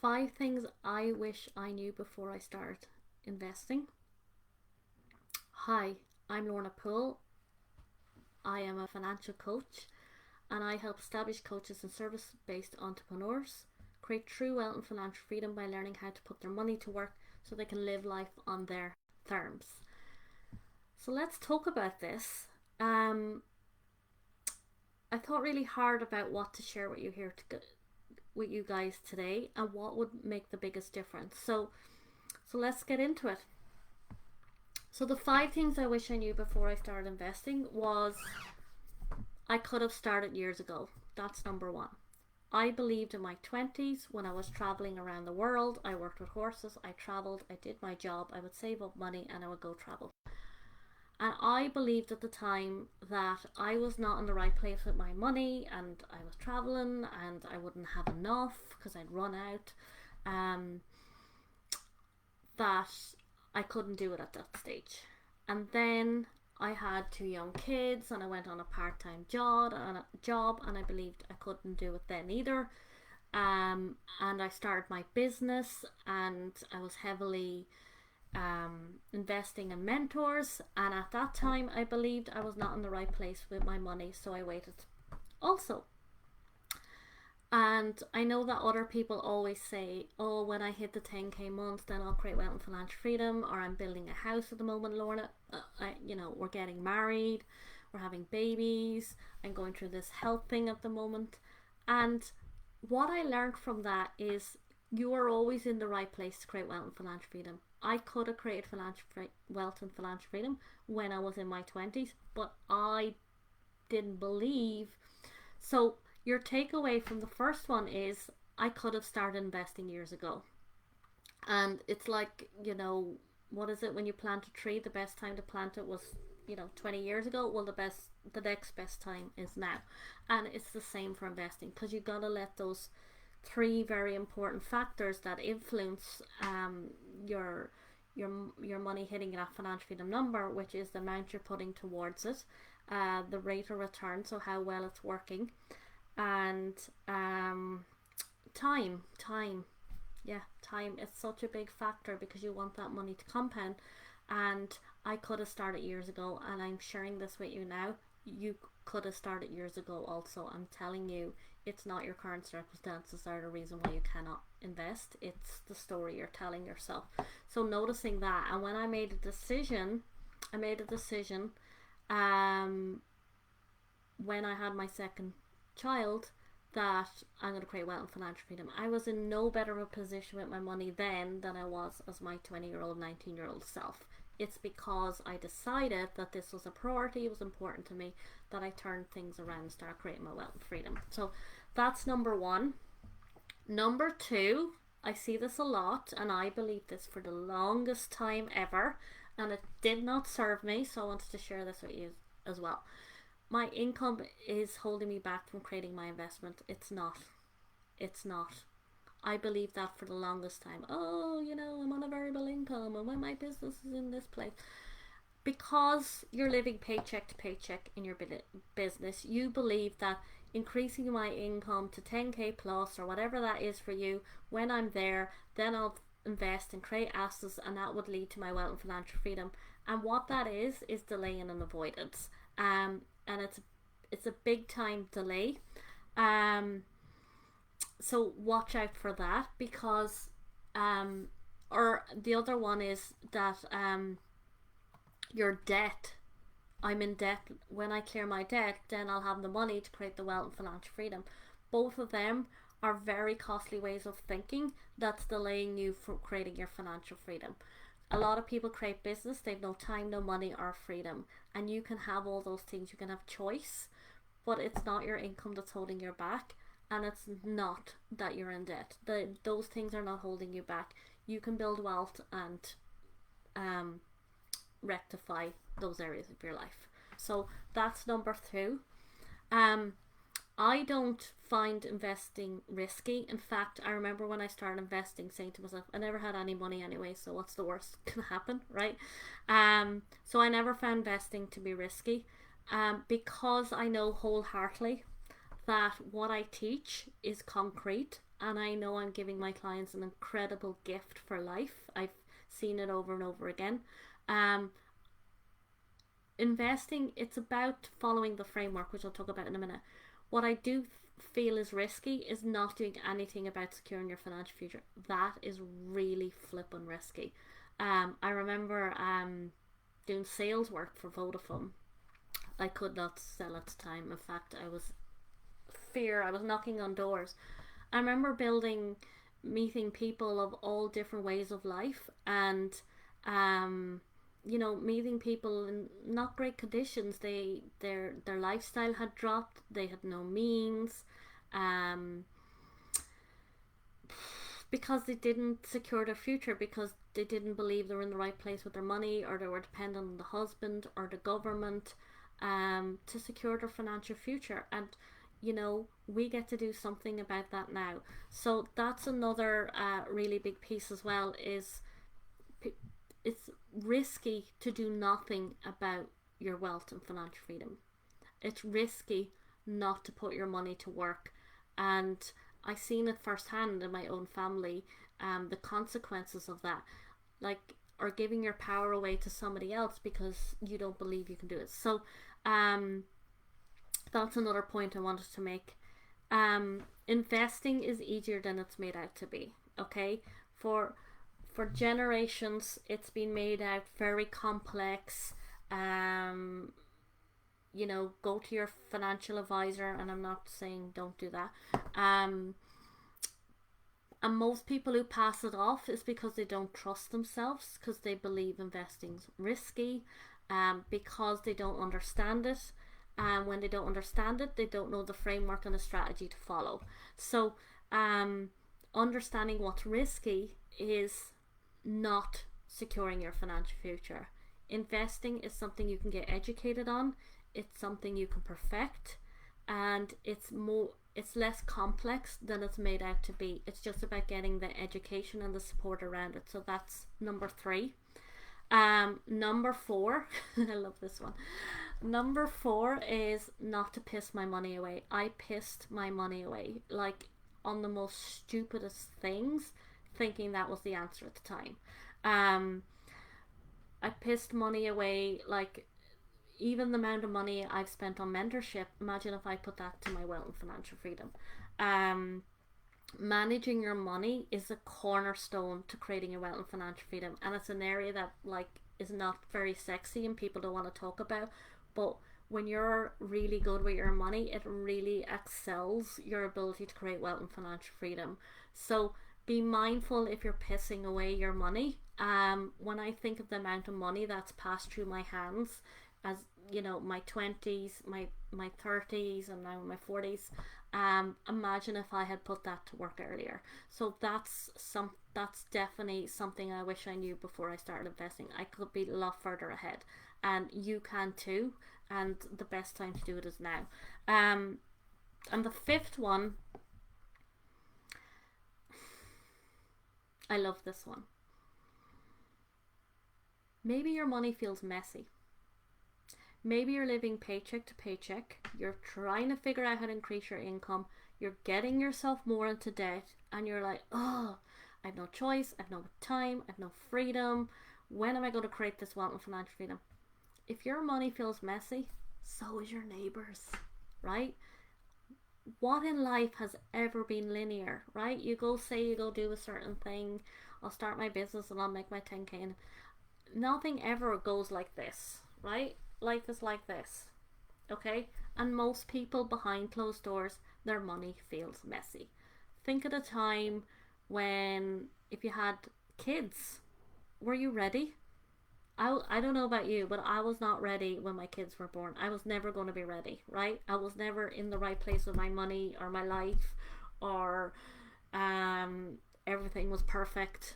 5 things I wish I knew before I started investing. Hi, I'm Lorna Poole. I am a financial coach and I help established coaches and service based entrepreneurs create true wealth and financial freedom by learning how to put their money to work so they can live life on their terms. So let's talk about this. I thought really hard about what to share with you here with you guys today and what would make the biggest difference. So let's get into it. So the 5 things I wish I knew before I started investing was I could have started years ago. That's number 1. I believed in my 20s when I was traveling around the world. I worked with horses, I traveled, I did my job, I would save up money and I would go travel. And I believed at the time that I was not in the right place with my money and I was traveling and I wouldn't have enough because I'd run out. That I couldn't do it at that stage. And then I had 2 young kids and I went on a part-time job and I believed I couldn't do it then either. And I started my business and I was heavily investing in mentors, and at that time I believed I was not in the right place with my money, so I waited also. And I know that other people always say, oh, when I hit the 10k month then I'll create wealth and financial freedom, or I'm building a house at the moment, Lorna. We're getting married, we're having babies, I'm going through this health thing at the moment. And what I learned from that is you are always in the right place to create wealth and financial freedom. I could have created wealth and financial freedom when I was in my 20s, but I didn't believe. So your takeaway from the first one is I could have started investing years ago. And it's like, what is it when you plant a tree? The best time to plant it was 20 years ago. Well, the next best time is now. And it's the same for investing, because you got to let those 3 very important factors that influence your money hitting that financial freedom number, which is the amount you're putting towards it, the rate of return, so how well it's working, and time. Time is such a big factor because you want that money to compound. And I could have started years ago, and I'm sharing this with you now. You could have started years ago also. I'm telling you, it's not your current circumstances that are the reason why you cannot invest. It's the story you're telling yourself. So noticing that, and when I made a decision when I had my second child, that I'm going to create wealth and financial freedom. I was in no better of a position with my money then than I was as my 20-year-old, 19-year-old self. It's because I decided that this was a priority, it was important to me, that I turned things around and started creating my wealth and freedom. So that's number 1. Number 2, I see this a lot, and I believe this for the longest time ever, and it did not serve me, so I wanted to share this with you as well. My income is holding me back from creating my investment. It's not. I believe that for the longest time. Oh, I'm on a variable income and when my business is in this place. Because you're living paycheck to paycheck in your business, you believe that increasing my income to 10k plus or whatever that is for you, when I'm there, then I'll invest and create assets, and that would lead to my wealth and financial freedom. And what that is delaying and avoidance. And it's a big time delay. So watch out for that, because or the other one is that your debt. I'm in debt. When I clear my debt, then I'll have the money to create the wealth and financial freedom. Both of them are very costly ways of thinking that's delaying you from creating your financial freedom. A lot of people create business, they've no time, no money, or freedom. And you can have all those things, you can have choice, but it's not your income that's holding you back, and it's not that you're in debt. Those things are not holding you back. You can build wealth and rectify those areas of your life. So that's number 2. I don't find investing risky. In fact, I remember when I started investing saying to myself, I never had any money anyway, so what's the worst can happen, right? So I never found investing to be risky, because I know wholeheartedly that what I teach is concrete and I know I'm giving my clients an incredible gift for life. I've seen it over and over again. Um, Investing, it's about following the framework, which I'll talk about in a minute. What I do feel is risky is not doing anything about securing your financial future. That is really flippin' risky. I remember doing sales work for Vodafone. I could not sell at the time. In fact, I was knocking on doors. I remember meeting people of all different ways of life, and um, meeting people in not great conditions. Their lifestyle had dropped. They had no means, um, because they didn't secure their future, because they didn't believe they were in the right place with their money, or they were dependent on the husband or the government to secure their financial future. And we get to do something about that now. So that's another really big piece as well. Is it's risky to do nothing about your wealth and financial freedom. It's risky not to put your money to work, and I've seen it firsthand in my own family. The consequences of that, like, or giving your power away to somebody else because you don't believe you can do it. So that's another point I wanted to make. Investing is easier than it's made out to be. Okay, for generations it's been made out very complex. Go to your financial advisor, and I'm not saying don't do that. And most people who pass it off is because they don't trust themselves, because they believe investing's risky, because they don't understand it. And when they don't understand it, they don't know the framework and the strategy to follow. So understanding what's risky is not securing your financial future. Investing is something you can get educated on. It's something you can perfect, and it's less complex than it's made out to be. It's just about getting the education and the support around it. So that's number 3. Number 4, I love this one. Number 4 is not to piss my money away. I pissed my money away, like, on the most stupidest things, thinking that was the answer at the time. I pissed money away, like, even the amount of money I've spent on mentorship. Imagine if I put that to my wealth and financial freedom. Managing your money is a cornerstone to creating your wealth and financial freedom, and it's an area that, like, is not very sexy and people don't want to talk about. But when you're really good with your money, it really excels your ability to create wealth and financial freedom. So be mindful if you're pissing away your money. When I think of the amount of money that's passed through my hands, as my 20s, my 30s, and now my 40s, imagine if I had put that to work earlier. So that's definitely something I wish I knew before I started investing. I could be a lot further ahead, and you can too, and the best time to do it is now. And the 5th one, I love this one. Maybe your money feels messy. Maybe you're living paycheck to paycheck. You're trying to figure out how to increase your income. You're getting yourself more into debt, and you're like, oh, I have no choice. I have no time. I have no freedom. When am I going to create this wealth and financial freedom? If your money feels messy, so is your neighbours, right? What in life has ever been linear, right? You go do a certain thing. I'll start my business and I'll make my 10k, and nothing ever goes like this, right? Life is like this, okay? And most people behind closed doors, their money feels messy. Think of the time when, if you had kids, were you ready? I don't know about you, but I was not ready when my kids were born. I was never going to be ready, right? I was never in the right place with my money or my life, or everything was perfect.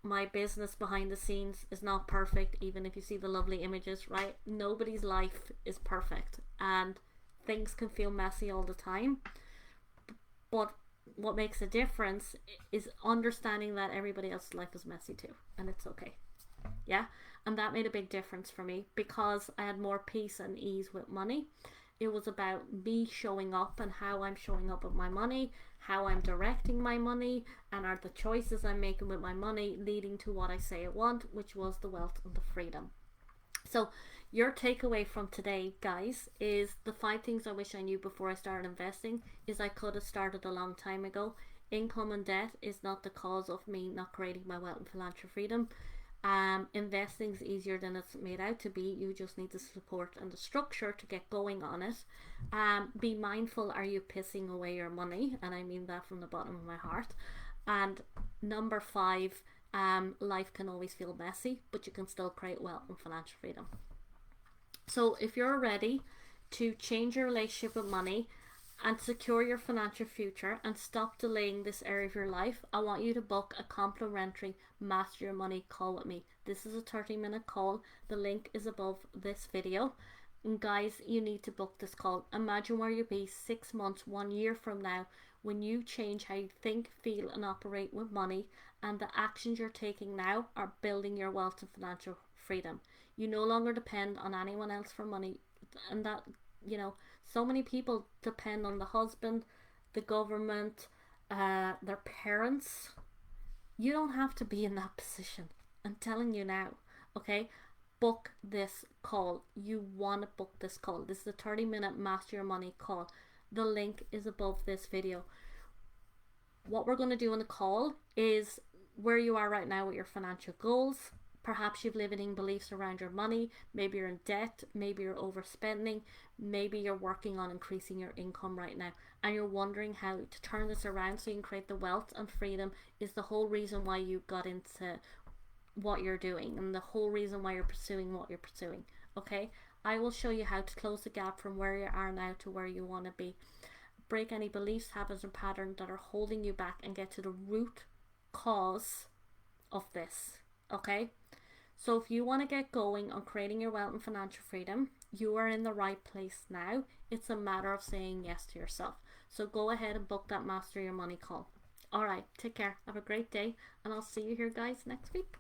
My business behind the scenes is not perfect, even if you see the lovely images, right? Nobody's life is perfect, and things can feel messy all the time. But what makes a difference is understanding that everybody else's life is messy too, and it's okay. Yeah, and that made a big difference for me, because I had more peace and ease with money. It was about me showing up and how I'm showing up with my money, how I'm directing my money, and are the choices I'm making with my money leading to what I say I want, which was the wealth and the freedom. So your takeaway from today, guys, is the 5 things I wish I knew before I started investing is I could have started a long time ago. Income and debt is not the cause of me not creating my wealth and financial freedom. Investing is easier than it's made out to be. You just need the support and the structure to get going on it. Be mindful, are you pissing away your money? And I mean that from the bottom of my heart. And number 5, life can always feel messy, but you can still create wealth and financial freedom. So if you're ready to change your relationship with money and secure your financial future and stop delaying this area of your life, I want you to book a complimentary Master Your Money call with me. This is a 30-minute call. The link is above this video. And guys, you need to book this call. Imagine where you'll be 6 months, 1 year from now when you change how you think, feel and operate with money, and the actions you're taking now are building your wealth and financial freedom. You no longer depend on anyone else for money, and that, you know, so many people depend on the husband, the government, their parents. You don't have to be in that position. I'm telling you now, okay? Book this call. You want to book this call. This is a 30-minute Master Your Money call. The link is above this video. What we're going to do on the call is where you are right now with your financial goals. Perhaps you've limiting beliefs around your money. Maybe you're in debt. Maybe you're overspending. Maybe you're working on increasing your income right now and you're wondering how to turn this around so you can create the wealth and freedom. Is the whole reason why you got into what you're doing and the whole reason why you're pursuing what you're pursuing. Okay, I will show you how to close the gap from where you are now to where you want to be. Break any beliefs, habits and patterns that are holding you back and get to the root cause of this. Okay, so if you want to get going on creating your wealth and financial freedom, you are in the right place now. It's a matter of saying yes to yourself. So go ahead and book that Master Your Money call. Alright, take care, have a great day, and I'll see you here guys next week.